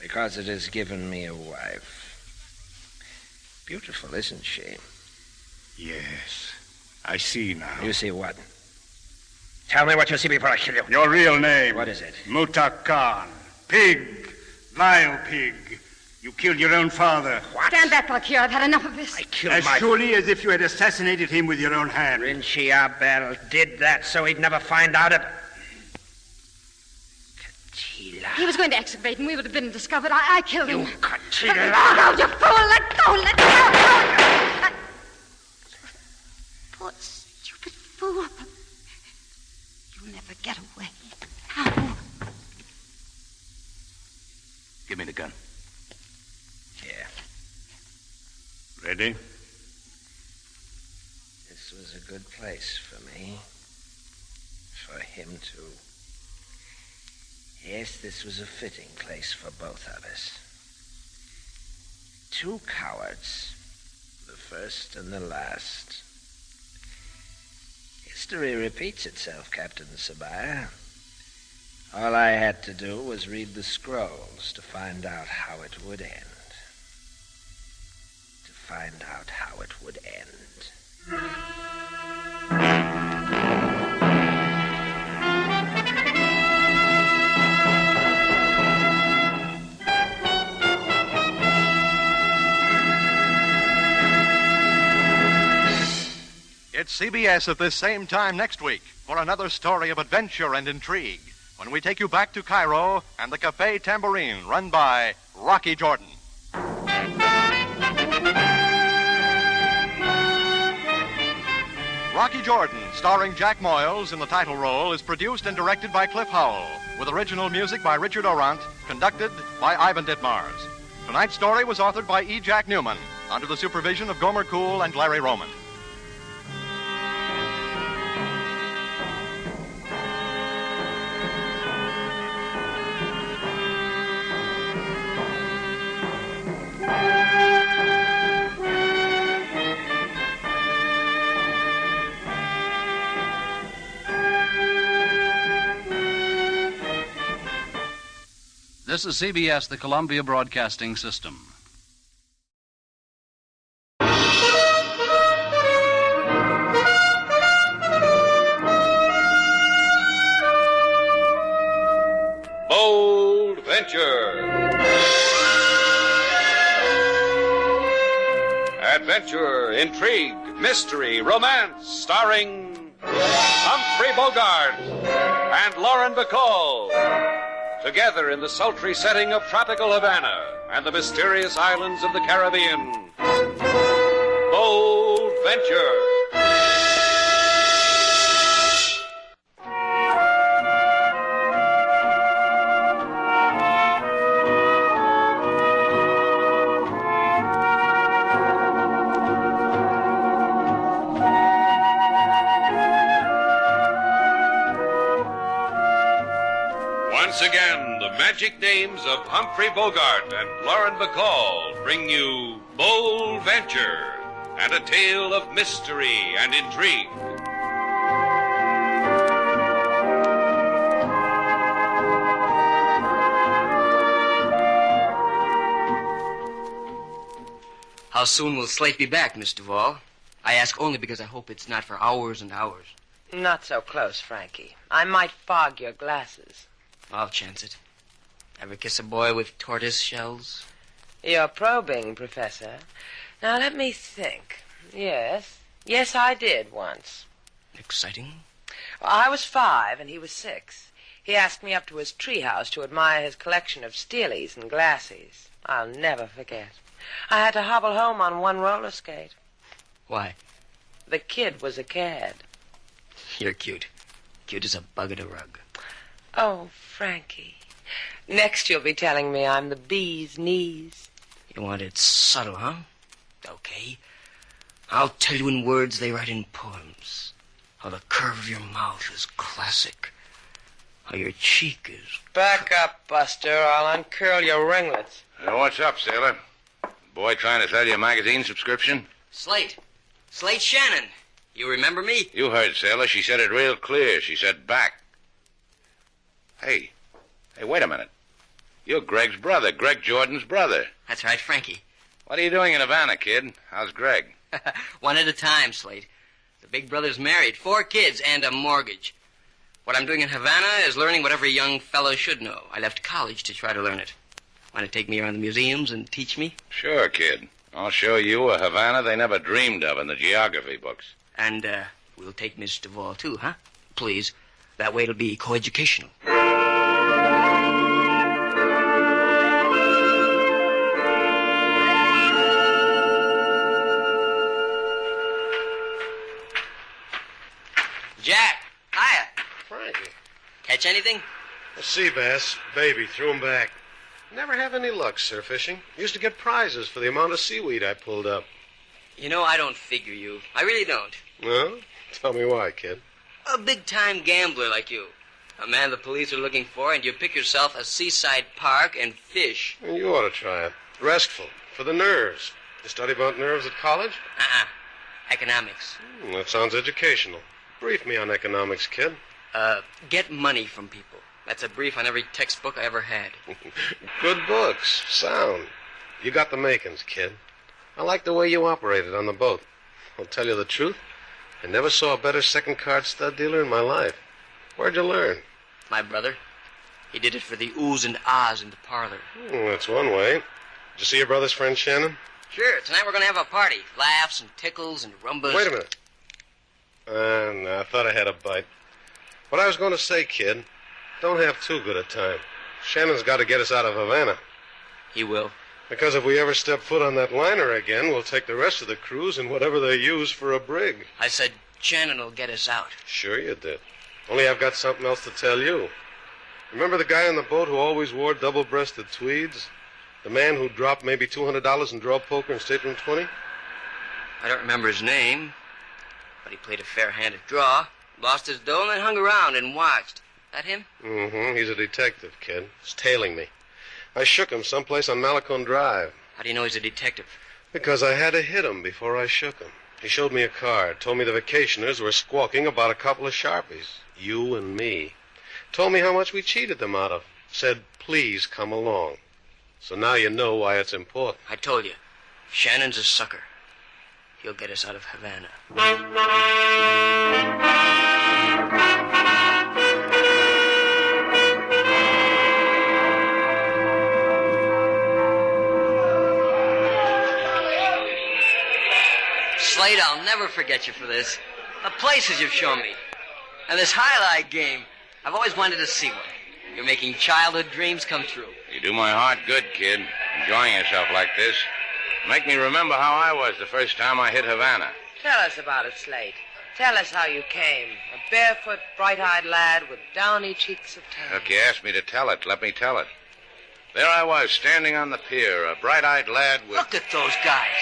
S8: Because it has given me a wife. Beautiful, isn't she?
S6: Yes. I see now.
S8: You see what? Tell me what you see before I kill you.
S6: Your real name.
S8: What is it?
S6: Mutakhan. Pig. Vile pig. You killed your own father.
S8: What?
S7: Stand back, Bakir. I've had enough of this.
S8: I killed
S6: As
S8: my...
S6: surely as if you had assassinated him with your own hand.
S8: Rinchi Abel did that so he'd never find out about... Katila.
S7: He was going to excavate, and we would have been discovered. I killed him.
S8: You Katila.
S7: Let go, you fool! Let go! Let go! Poor stupid fool. You'll never get away. Now.
S3: Give me the gun.
S8: Here.
S6: Ready?
S8: This was a good place for me. For him, too. Yes, this was a fitting place for both of us. Two cowards. The first and the last. History repeats itself, Captain Sabaya. All I had to do was read the scrolls to find out how it would end. To find out how it would end.
S9: It's CBS at this same time next week for another story of adventure and intrigue when we take you back to Cairo and the Café Tambourine run by Rocky Jordan. Rocky Jordan, starring Jack Moyles in the title role, is produced and directed by Cliff Howell, with original music by Richard Orant, conducted by Ivan Ditmars. Tonight's story was authored by E. Jack Newman, under the supervision of Gomer Kuhl and Larry Roman.
S10: This is CBS, the Columbia Broadcasting System.
S11: Bold Venture. Adventure, intrigue, mystery, romance, starring Humphrey Bogart and Lauren Bacall. Together in the sultry setting of tropical Havana and the mysterious islands of the Caribbean. Bold Venture. Once again, the magic names of Humphrey Bogart and Lauren Bacall bring you Bold Venture and a tale of mystery and intrigue.
S12: How soon will Slate be back, Miss Duvall? I ask only because I hope it's not for hours and hours.
S13: Not so close, Frankie. I might fog your glasses.
S12: I'll chance it. Ever kiss a boy with tortoise shells?
S13: You're probing, Professor. Now, let me think. Yes, I did once.
S12: Exciting?
S13: Well, I was 5 and he was 6. He asked me up to his treehouse to admire his collection of steelies and glassies. I'll never forget. I had to hobble home on one roller skate.
S12: Why?
S13: The kid was a cad.
S12: You're cute. Cute as a bug at a rug.
S13: Oh, Frankie. Next you'll be telling me I'm the bee's knees.
S12: You want it subtle, huh? Okay. I'll tell you in words they write in poems. How the curve of your mouth is classic. How your cheek is...
S13: Back up, Buster. I'll uncurl your ringlets.
S3: What's up, sailor? Boy trying to sell you a magazine subscription?
S12: Slate Shannon. You remember me?
S3: You heard, sailor. She said it real clear. She said back. Hey, wait a minute. You're Greg's brother, Greg Jordan's brother.
S12: That's right, Frankie.
S3: What are you doing in Havana, kid? How's Greg?
S12: One at a time, Slate. The big brother's married, 4 kids, and a mortgage. What I'm doing in Havana is learning what every young fellow should know. I left college to try to learn it. Want to take me around the museums and teach me?
S3: Sure, kid. I'll show you a Havana they never dreamed of in the geography books.
S12: And, we'll take Miss Duvall, too, huh? Please. That way it'll be coeducational. Jack, hiya.
S14: Frankie.
S12: Catch anything?
S14: A sea bass, baby, threw him back. Never have any luck surf fishing. Used to get prizes for the amount of seaweed I pulled up.
S12: You know, I don't figure you. I really don't.
S14: No? Tell me why, kid.
S12: A big-time gambler like you. A man the police are looking for, and you pick yourself a seaside park and fish.
S14: You ought to try it. Restful. For the nerves. You study about nerves at college?
S12: Economics.
S14: That sounds educational. Brief me on economics, kid.
S12: Get money from people. That's a brief on every textbook I ever had.
S14: Good books. Sound. You got the makings, kid. I like the way you operated on the boat. I'll tell you the truth. I never saw a better second-card stud dealer in my life. Where'd you learn?
S12: My brother. He did it for the oohs and ahs in the parlor.
S14: That's one way. Did you see your brother's friend, Shannon?
S12: Sure. Tonight we're going to have a party. Laughs and tickles and rumbas.
S14: Wait a minute. No, I thought I had a bite. What I was going to say, kid, don't have too good a time. Shannon's got to get us out of Havana.
S12: He will.
S14: Because if we ever step foot on that liner again, we'll take the rest of the cruise in whatever they use for a brig.
S12: I said Shannon will get us out.
S14: Sure you did. Only I've got something else to tell you. Remember the guy on the boat who always wore double-breasted tweeds? The man who dropped maybe $200 in draw poker in Stateroom 20?
S12: I don't remember his name, but he played a fair hand at draw, lost his dough, and then hung around and watched. That him?
S14: Mm-hmm. He's a detective, kid. He's tailing me. I shook him someplace on Malecon Drive.
S12: How do you know he's a detective?
S14: Because I had to hit him before I shook him. He showed me a card, told me the vacationers were squawking about a couple of Sharpies. You and me. Told me how much we cheated them out of. Said, please come along. So now you know why it's important.
S12: I told you. Shannon's a sucker. He'll get us out of Havana. Slate, I'll never forget you for this. The places you've shown me. And this highlight game. I've always wanted to see one. You're making childhood dreams come true.
S15: You do my heart good, kid. Enjoying yourself like this. Make me remember how I was the first time I hit Havana.
S13: Tell us about it, Slate. Tell us how you came. A barefoot, bright-eyed lad with downy cheeks of tan.
S15: Look, you asked me to tell it. Let me tell it. There I was, standing on the pier, a bright-eyed lad with...
S12: Look at those guys.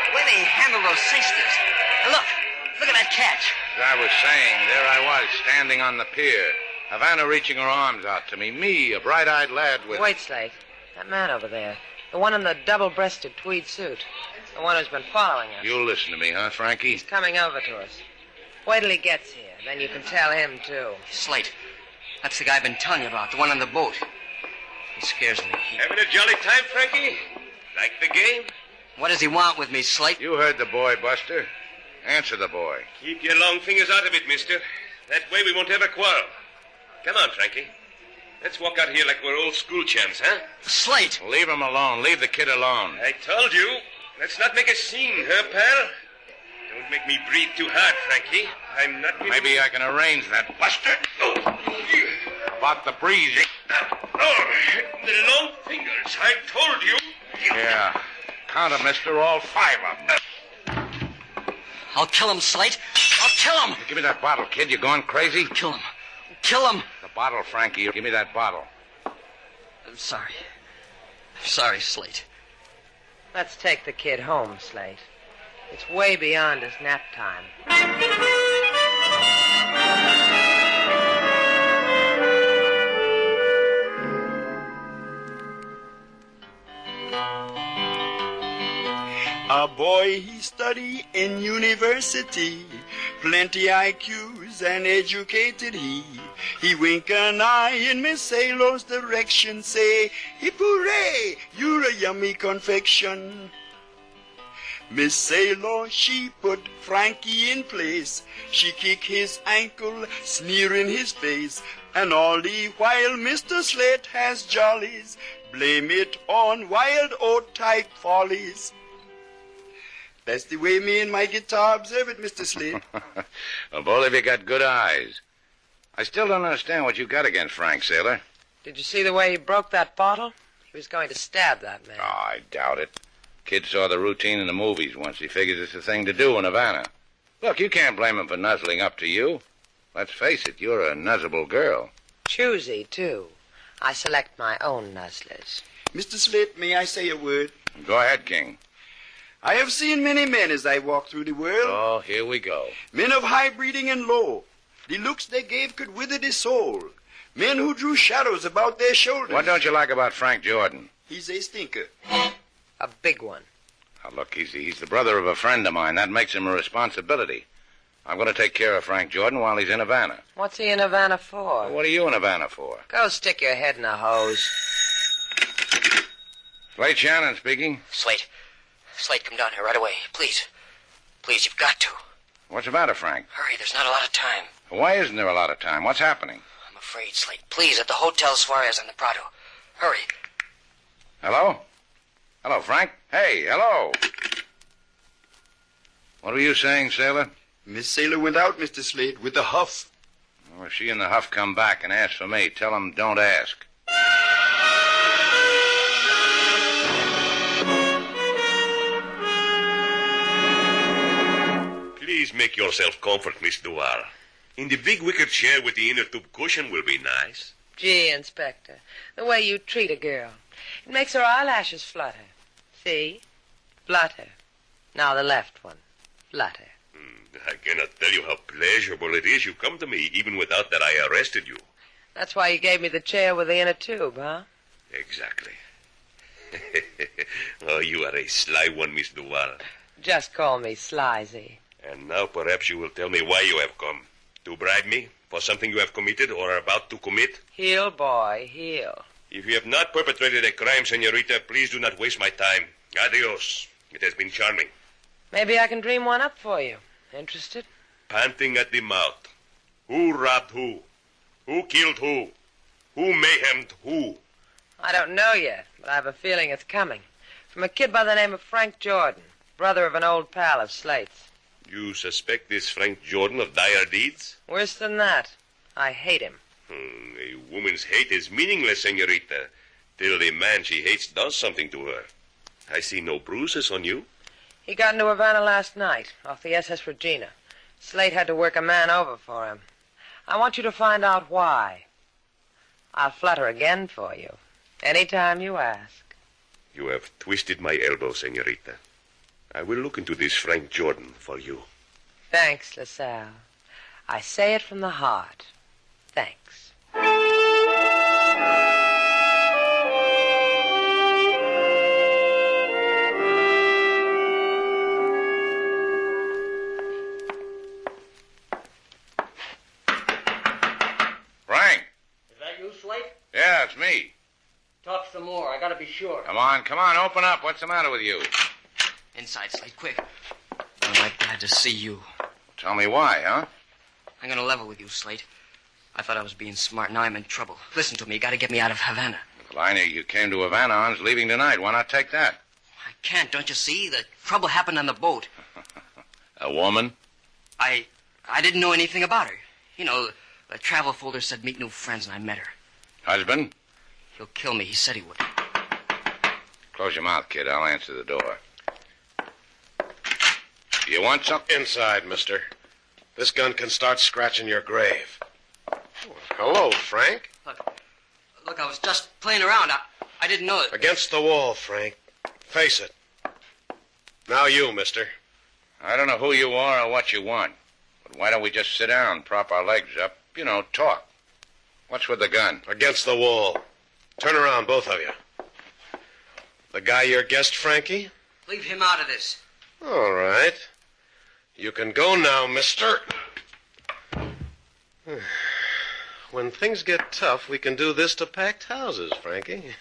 S12: The way they handle those sisters. And look at that catch.
S15: As I was saying, there I was, standing on the pier. Havana reaching her arms out to me. Me, a bright-eyed lad with...
S13: Wait, Slate. That man over there. The one in the double-breasted tweed suit. The one who's been following us.
S15: You'll listen to me, huh, Frankie?
S13: He's coming over to us. Wait till he gets here. Then you can tell him, too.
S12: Slate. That's the guy I've been telling you about. The one on the boat. He scares me.
S16: Having a jolly time, Frankie? Like the game?
S12: What does he want with me, Slate?
S15: You heard the boy, Buster. Answer the boy.
S16: Keep your long fingers out of it, mister. That way we won't have a quarrel. Come on, Frankie. Let's walk out here like we're old school chums, huh?
S12: Slate!
S15: Leave him alone. Leave the kid alone.
S16: I told you. Let's not make a scene, huh, pal? Don't make me breathe too hard, Frankie. I'm not...
S15: Maybe I can arrange that, Buster.
S16: Oh.
S15: About the breathing.
S16: Oh, the long fingers. I told you.
S15: Yeah. Count 'em, mister. All 5 of them.
S12: I'll kill him, Slate. I'll kill him.
S15: Give me that bottle, kid. You going crazy?
S12: Kill him. Kill him.
S15: The bottle, Frankie. Give me that bottle.
S12: I'm sorry. I'm sorry, Slate.
S13: Let's take the kid home, Slate. It's way beyond his nap time.
S17: A boy he study in university, plenty IQs and educated he. He wink an eye in Miss Sailor's direction, say, hip hooray, you're a yummy confection. Miss Sailor, she put Frankie in place. She kick his ankle, sneer in his face. And all the while Mr. Slate has jollies. Blame it on wild oat-type follies. That's the way me and my guitar observe it, Mr. Slate.
S15: Well, both of you got good eyes. I still don't understand what you got against Frank, Sailor.
S13: Did you see the way he broke that bottle? He was going to stab that man.
S15: Oh, I doubt it. Kid saw the routine in the movies once. He figures it's the thing to do in Havana. Look, you can't blame him for nuzzling up to you. Let's face it, you're a nuzzable girl.
S13: Choosy, too. I select my own nuzzlers.
S17: Mr. Slate, may I say a word?
S15: Go ahead, King.
S17: I have seen many men as I walk through the world.
S15: Oh, here we go.
S17: Men of high breeding and low. The looks they gave could wither the soul. Men who drew shadows about their shoulders.
S15: What don't you like about Frank Jordan?
S17: He's a stinker.
S13: A big one.
S15: Now, look, he's the brother of a friend of mine. That makes him a responsibility. I'm going to take care of Frank Jordan while he's in Havana.
S13: What's he in Havana for?
S15: Well, what are you in Havana for?
S13: Go stick your head in a hose.
S15: Slate Shannon speaking.
S12: Slate, come down here right away. Please. Please, you've got to.
S15: What's the matter, Frank?
S12: Hurry, there's not a lot of time.
S15: Why isn't there a lot of time? What's happening?
S12: I'm afraid, Slate. Please, at the Hotel Suarez on the Prado. Hurry.
S15: Hello? Hello, Frank? Hey, hello. What were you saying, Sailor?
S17: Miss Sailor went out, Mr. Slate, with a huff.
S15: Well, if she and the huff come back and ask for me, tell them don't ask.
S6: Please,
S16: make yourself comfort, Miss Duval. In the big wicker chair with the inner tube cushion will be nice.
S13: Gee, Inspector, the way you treat a girl. It makes her eyelashes flutter. See? Flutter. Now the left one. Flutter.
S16: I cannot tell you how pleasurable it is you come to me, even without that I arrested you.
S13: That's why you gave me the chair with the inner tube, huh?
S16: Exactly. Oh, you are a sly one, Miss Duval.
S13: Just call me Slizy.
S16: And now perhaps you will tell me why you have come. To bribe me for something you have committed or are about to commit?
S13: Heel, boy, heel.
S16: If you have not perpetrated a crime, senorita, please do not waste my time. Adios. It has been charming.
S13: Maybe I can dream one up for you. Interested?
S16: Panting at the mouth. Who robbed who? Who killed who? Who mayhemed who?
S13: I don't know yet, but I have a feeling it's coming. From a kid by the name of Frank Jordan, brother of an old pal of Slate's.
S16: You suspect this Frank Jordan of dire deeds?
S13: Worse than that. I hate him.
S16: A woman's hate is meaningless, senorita, till the man she hates does something to her. I see no bruises on you.
S13: He got into Havana last night, off the SS Regina. Slate had to work a man over for him. I want you to find out why. I'll flutter again for you, any time you ask.
S16: You have twisted my elbow, senorita. I will look into this Frank Jordan for you.
S13: Thanks, LaSalle. I say it from the heart. Thanks.
S15: Frank?
S12: Is that you, Slate?
S15: Yeah, it's me.
S12: Talk some more. I gotta be sure.
S15: Come on, open up. What's the matter with you?
S12: Inside, Slate, quick. Am I glad to see you?
S15: Tell me why, huh?
S12: I'm gonna level with you, Slate. I thought I was being smart. Now I'm in trouble. Listen to me. You gotta get me out of Havana.
S15: Well, I knew you came to Havana on leaving tonight. Why not take that?
S12: I can't, don't you see? The trouble happened on the boat.
S15: A woman?
S12: I didn't know anything about her. You know, the travel folder said meet new friends, and I met her.
S15: Husband?
S12: He'll kill me. He said he would.
S15: Close your mouth, kid. I'll answer the door. You want something?
S14: Inside, mister. This gun can start scratching your grave. Oh, hello, Frank.
S12: Look, I was just playing around. I didn't know it.
S14: Against the wall, Frank. Face it. Now you, mister.
S15: I don't know who you are or what you want. But why don't we just sit down, prop our legs up, talk? What's with the gun?
S14: Against the wall. Turn around, both of you. The guy your guest, Frankie?
S12: Leave him out of this.
S14: All right. You can go now, mister. When things get tough, we can do this to packed houses, Frankie.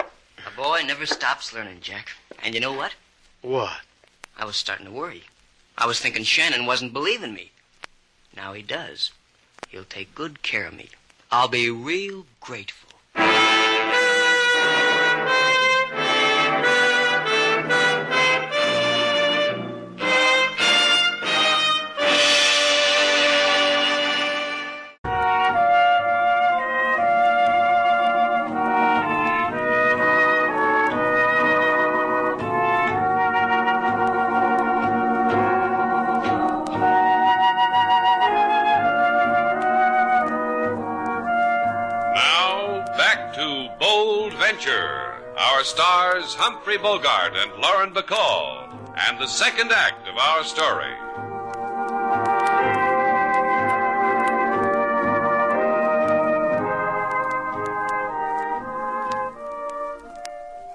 S12: A boy never stops learning, Jack. And you know what?
S14: What?
S12: I was starting to worry. I was thinking Shannon wasn't believing me. Now he does. He'll take good care of me. I'll be real grateful.
S11: Our stars Humphrey Bogart and Lauren Bacall, and the second act of our story.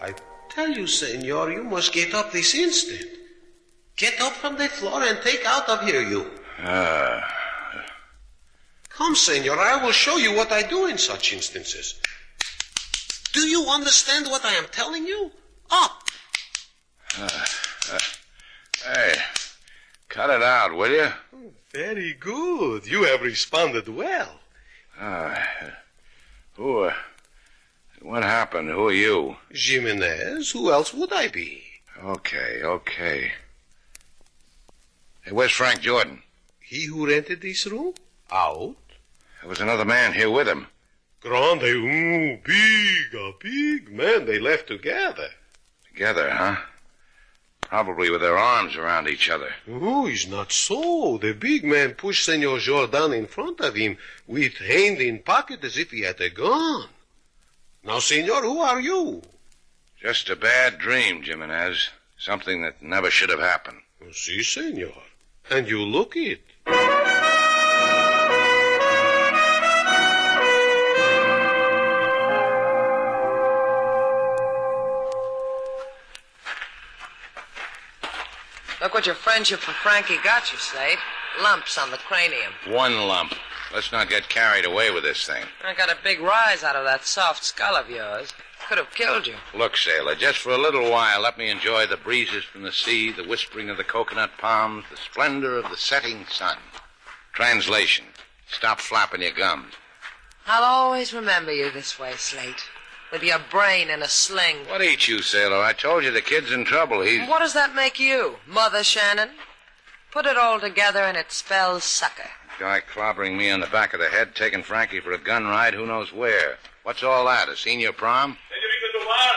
S18: I tell you, senor, you must get up this instant. Get up from the floor and take out of here, you. Come, senor, I will show you what I do in such instances. Do you understand what I am telling you? Up!
S15: Hey, cut it out, will you?
S18: Very good. You have responded well.
S15: What happened? Who are you?
S18: Jimenez. Who else would I be?
S15: Okay. Hey, where's Frank Jordan?
S18: He who rented this room? Out.
S15: There was another man here with him.
S18: Grande, big man. They left together.
S15: Together, huh? Probably with their arms around each other.
S18: Oh, it's not so. The big man pushed Senor Jordan in front of him with hand in pocket as if he had a gun. Now, Senor, who are you?
S15: Just a bad dream, Jimenez. Something that never should have happened.
S18: Si, Senor. And you look it.
S13: Look what your friendship for Frankie got you, Slate. Lumps on the cranium.
S15: One lump. Let's not get carried away with this thing.
S13: I got a big rise out of that soft skull of yours. Could have killed you.
S15: Look, sailor, just for a little while, let me enjoy the breezes from the sea, the whispering of the coconut palms, the splendor of the setting sun. Translation. Stop flapping your gums.
S13: I'll always remember you this way, Slate. With your brain in a sling.
S15: What eats you, sailor? I told you the kid's in trouble.
S13: What does that make you, Mother Shannon? Put it all together and it spells sucker.
S15: Guy clobbering me on the back of the head, taking Frankie for a gun ride, who knows where. What's all that, a senior prom?
S16: Senorita Duval,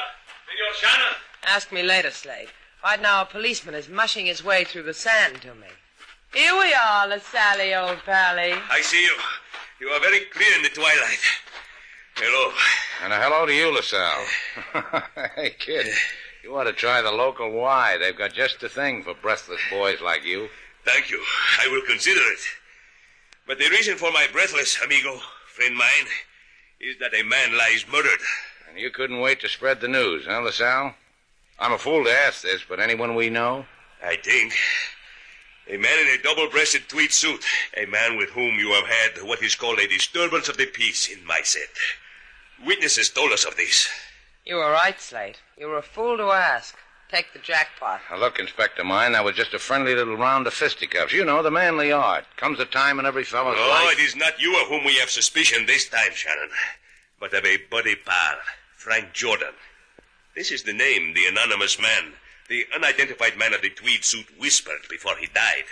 S16: Senor Shannon.
S13: Ask me later, Slade. Right now a policeman is mushing his way through the sand to me. Here we are, LaSalle, old pally.
S16: I see you. You are very clear in the twilight. Hello.
S15: And a hello to you, LaSalle. Hey, kid, you ought to try the local Y. They've got just the thing for breathless boys like you.
S16: Thank you. I will consider it. But the reason for my breathless, amigo, friend mine, is that a man lies murdered.
S15: And you couldn't wait to spread the news, huh, LaSalle? I'm a fool to ask this, but anyone we know?
S16: I think. A man in a double-breasted tweed suit. A man with whom you have had what is called a disturbance of the peace in my set. Witnesses told us of this.
S13: You were right, Slate. You were a fool to ask. Take the jackpot.
S15: Now, look, Inspector mine, that was just a friendly little round of fisticuffs. You know, the manly art. Comes a time in every fellow's life.
S16: No, it is not you of whom we have suspicion this time, Shannon, but of a buddy pal, Frank Jordan. This is the name the anonymous man, the unidentified man of the tweed suit, whispered before he died.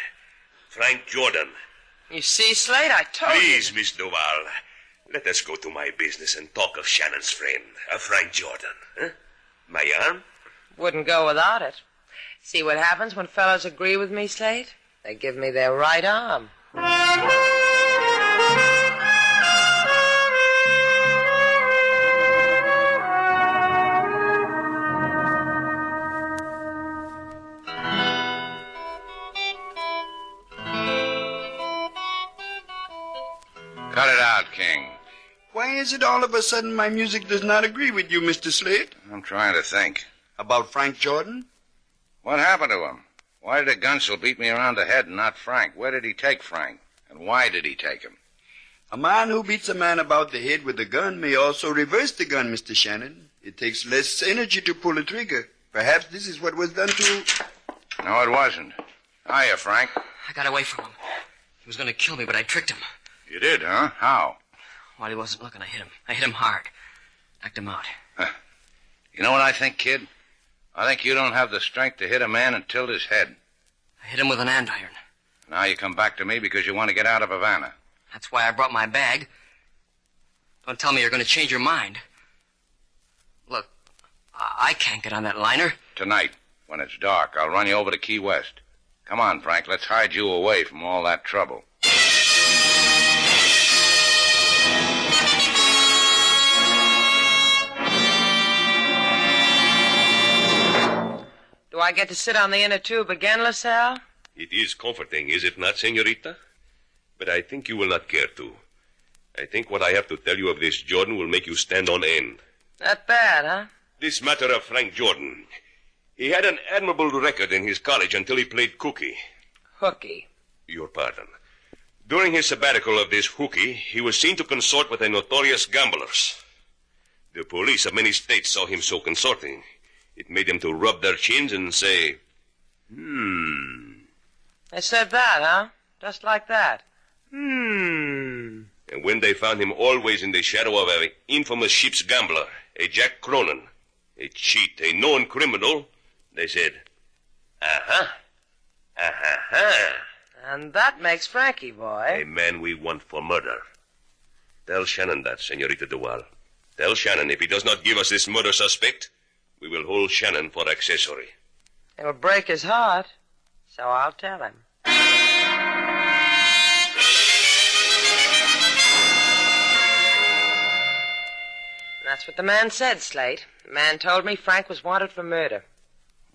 S16: Frank Jordan.
S13: You see, Slate, I told you.
S16: Please, Miss Duval, let us go to my business and talk of Shannon's friend, Frank Jordan. Huh? My arm?
S13: Wouldn't go without it. See what happens when fellows agree with me, Slate? They give me their right arm.
S15: Cut it out, King.
S17: Why is it all of a sudden my music does not agree with you, Mr. Slate?
S15: I'm trying to think.
S17: About Frank Jordan?
S15: What happened to him? Why did a gunsel beat me around the head and not Frank? Where did he take Frank? And why did he take him?
S17: A man who beats a man about the head with a gun may also reverse the gun, Mr. Shannon. It takes less energy to pull a trigger. Perhaps this is what was done to...
S15: No, it wasn't. Hiya, Frank.
S12: I got away from him. He was going to kill me, but I tricked him.
S15: You did, huh? How?
S12: While he wasn't looking, I hit him. I hit him hard. Knocked him out.
S15: You know what I think, kid? I think you don't have the strength to hit a man and tilt his head.
S12: I hit him with an andiron.
S15: Now you come back to me because you want to get out of Havana.
S12: That's why I brought my bag. Don't tell me you're going to change your mind. Look, I can't get on that liner.
S15: Tonight, when it's dark, I'll run you over to Key West. Come on, Frank, let's hide you away from all that trouble.
S13: Do I get to sit on the inner tube again, LaSalle?
S16: It is comforting, is it not, senorita? But I think you will not care to. I think what I have to tell you of this Jordan will make you stand on end.
S13: That bad, huh?
S16: This matter of Frank Jordan. He had an admirable record in his college until he played hooky.
S13: Hooky?
S16: Your pardon. During his sabbatical of this hooky, he was seen to consort with a notorious gamblers. The police of many states saw him so consorting. It made them to rub their chins and say,
S13: They said that, huh? Just like that.
S16: And when they found him always in the shadow of an infamous ship's gambler, a Jack Cronin, a cheat, a known criminal, they said,
S13: And that makes Frankie, boy.
S16: A man we want for murder. Tell Shannon that, Senorita Duval. Tell Shannon if he does not give us this murder suspect, we will hold Shannon for accessory.
S13: It'll break his heart, so I'll tell him. That's what the man said, Slate. The man told me Frank was wanted for murder.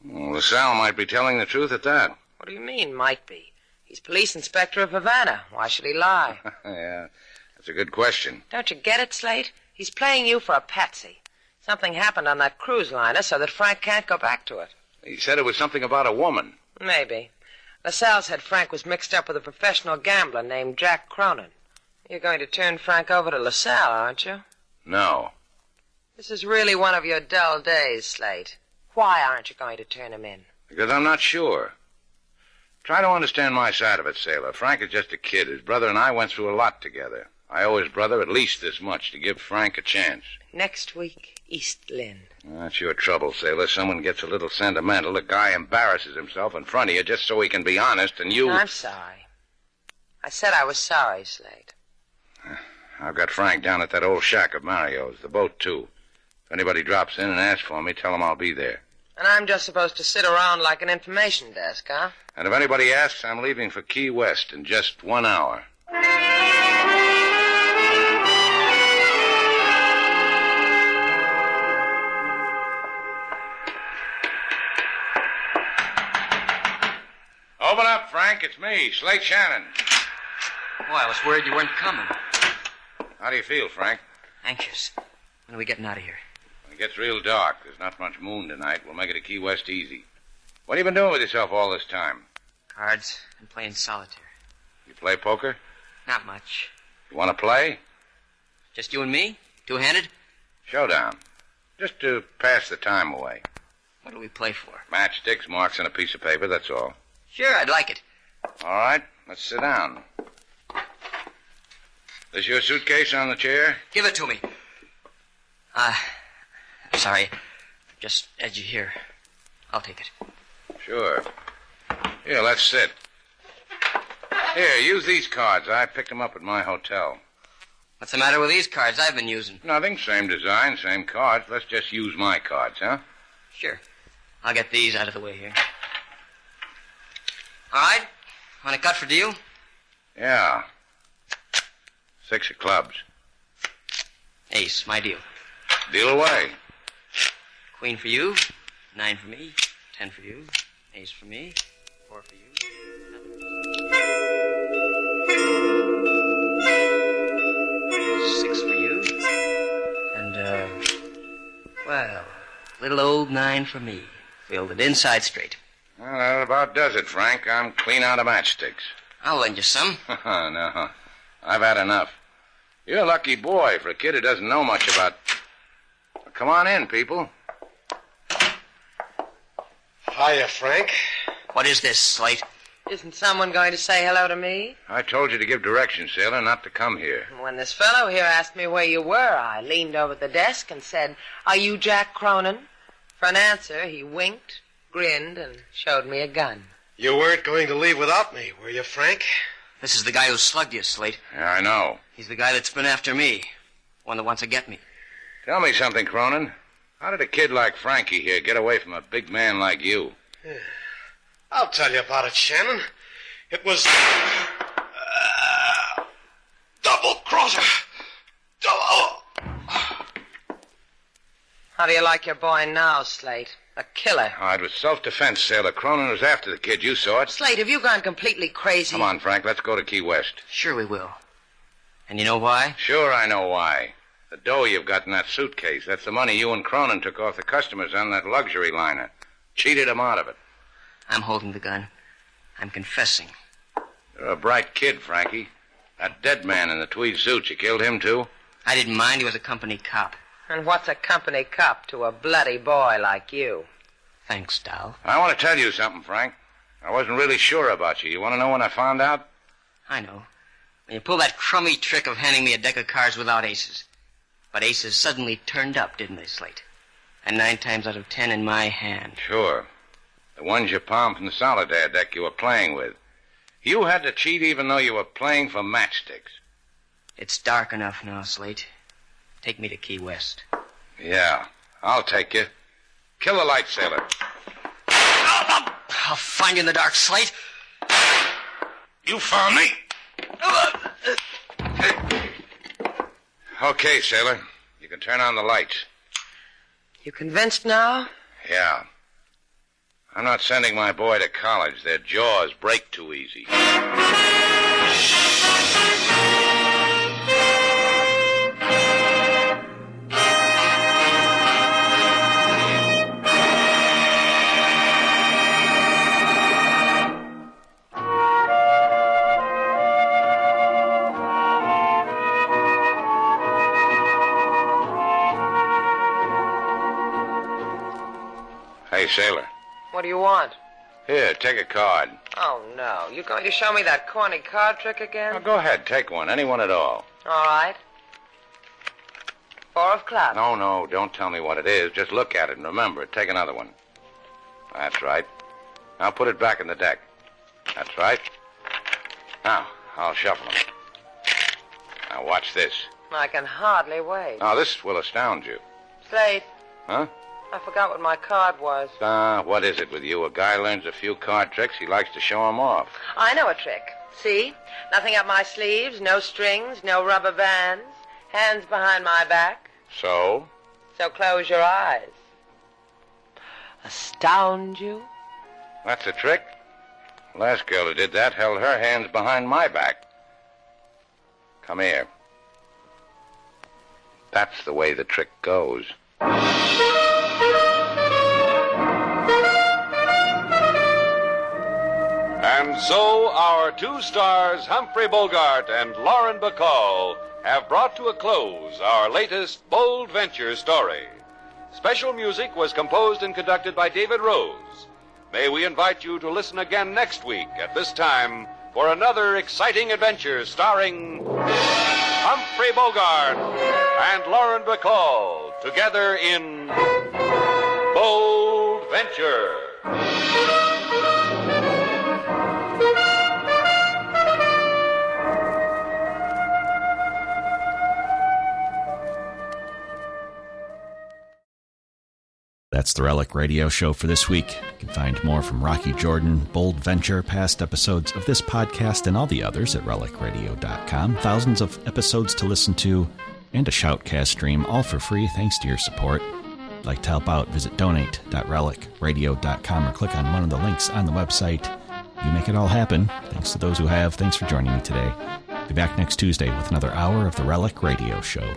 S15: Well, LaSalle might be telling the truth at that.
S13: What do you mean, might be? He's police inspector of Havana. Why should he lie?
S15: Yeah, that's a good question.
S13: Don't you get it, Slate? He's playing you for a patsy. Something happened on that cruise liner so that Frank can't go back to it.
S15: He said it was something about a woman.
S13: Maybe. LaSalle said Frank was mixed up with a professional gambler named Jack Cronin. You're going to turn Frank over to LaSalle, aren't you?
S15: No.
S13: This is really one of your dull days, Slate. Why aren't you going to turn him in?
S15: Because I'm not sure. Try to understand my side of it, Sailor. Frank is just a kid. His brother and I went through a lot together. I owe his brother at least this much to give Frank a chance.
S13: Next week, East Lynn.
S15: That's your trouble, Sailor. Someone gets a little sentimental. A guy embarrasses himself in front of you just so he can be honest, and you...
S13: I'm sorry. I said I was sorry, Slate.
S15: I've got Frank down at that old shack of Mario's, the boat, too. If anybody drops in and asks for me, tell him I'll be there.
S13: And I'm just supposed to sit around like an information desk, huh?
S15: And if anybody asks, I'm leaving for Key West in just 1 hour. Open up, Frank. It's me, Slate Shannon.
S12: Boy, I was worried you weren't coming.
S15: How do you feel, Frank?
S12: Anxious. When are we getting out of here?
S15: When it gets real dark, there's not much moon tonight. We'll make it to Key West easy. What have you been doing with yourself all this time?
S12: Cards and playing solitaire.
S15: You play poker?
S12: Not much.
S15: You want to play?
S12: Just you and me? Two-handed?
S15: Showdown. Just to pass the time away.
S12: What do we play for?
S15: Matchsticks, marks on a piece of paper, that's all.
S12: Sure, I'd like it.
S15: All right, let's sit down. This your suitcase on the chair?
S12: Give it to me. Sorry. Just edgy here. I'll take it.
S15: Sure. Here, let's sit. Here, use these cards. I picked them up at my hotel.
S12: What's the matter with these cards I've been using?
S15: Nothing. Same design, same cards. Let's just use my cards, huh?
S12: Sure. I'll get these out of the way here. All right. Want to cut for deal?
S15: Yeah. 6 of clubs.
S12: Ace, my deal.
S15: Deal away.
S12: Queen for you. 9 for me. 10 for you. Ace for me. 4 for you. 6 for you. And, well, little old 9 for me. Filled it inside straight.
S15: Well, that about does it, Frank. I'm clean out of matchsticks.
S12: I'll lend you some.
S15: No, I've had enough. You're a lucky boy for a kid who doesn't know much about... Come on in, people.
S18: Hiya, Frank.
S12: What is this, Slate?
S13: Isn't someone going to say hello to me?
S15: I told you to give directions, Sailor, not to come here.
S13: When this fellow here asked me where you were, I leaned over the desk and said, "Are you Jack Cronin?" For an answer, he winked, grinned, and showed me a gun.
S18: You weren't going to leave without me, were you, Frank?
S12: This is the guy who slugged you, Slate.
S15: Yeah, I know.
S12: He's the guy that's been after me. One that wants to get me.
S15: Tell me something, Cronin. How did a kid like Frankie here get away from a big man like you?
S18: I'll tell you about it, Shannon. It was... double-crosser.
S13: How do you like your boy now, Slate? A killer.
S15: Oh, it was self-defense, Sailor. Cronin was after the kid. You saw it.
S13: Slate, have you gone completely crazy?
S15: Come on, Frank. Let's go to Key West.
S12: Sure we will. And you know why?
S15: Sure I know why. The dough you've got in that suitcase, that's the money you and Cronin took off the customers on that luxury liner. Cheated them out of it.
S12: I'm holding the gun. I'm confessing.
S15: You're a bright kid, Frankie. That dead man in the tweed suit, you killed him, too?
S12: I didn't mind. He was a company cop.
S13: And what's a company cop to a bloody boy like you?
S12: Thanks, Dal.
S15: I want to tell you something, Frank. I wasn't really sure about you. You want to know when I found out?
S12: I know. When you pulled that crummy trick of handing me a deck of cards without aces. But aces suddenly turned up, didn't they, Slate? And 9 times out of 10 in my hand.
S15: Sure. The ones you palmed from the solitaire deck you were playing with. You had to cheat even though you were playing for matchsticks.
S12: It's dark enough now, Slate. Take me to Key West.
S15: Yeah, I'll take you. Kill the light, Sailor.
S12: I'll find you in the dark, Slate.
S15: You found me? Okay, sailor. You can turn on the lights.
S13: You convinced now?
S15: Yeah. I'm not sending my boy to college. Their jaws break too easy. Hey, sailor.
S13: What do you want?
S15: Here, take a card.
S13: Oh, no. You going to show me that corny card trick again?
S15: Now, go ahead, take one. Any one at all.
S13: All right. 4 of clubs.
S15: No, don't tell me what it is. Just look at it and remember it. Take another one. That's right. Now put it back in the deck. That's right. Now, I'll shuffle them. Now, watch this.
S13: I can hardly wait.
S15: Now, this will astound you.
S13: Slate.
S15: Huh?
S13: I forgot what my card was.
S15: What is it with you? A guy learns a few card tricks, he likes to show 'em off.
S13: I know a trick. See? Nothing up my sleeves, no strings, no rubber bands, hands behind my back.
S15: So?
S13: So close your eyes. Astound you?
S15: That's a trick? Last girl who did that held her hands behind my back. Come here. That's the way the trick goes.
S11: And so our 2 stars, Humphrey Bogart and Lauren Bacall, have brought to a close our latest bold venture story. Special music was composed and conducted by David Rose. May we invite you to listen again next week at this time for another exciting adventure starring Humphrey Bogart and Lauren Bacall together in Bold Venture.
S1: That's the Relic Radio Show for this week. You can find more from Rocky Jordan, Bold Venture, past episodes of this podcast and all the others at relicradio.com. Thousands of episodes to listen to and a shoutcast stream, all for free thanks to your support. If you'd like to help out, visit donate.relicradio.com or click on one of the links on the website. You make it all happen. Thanks to those who have. Thanks for joining me today. Be back next Tuesday with another hour of the Relic Radio Show.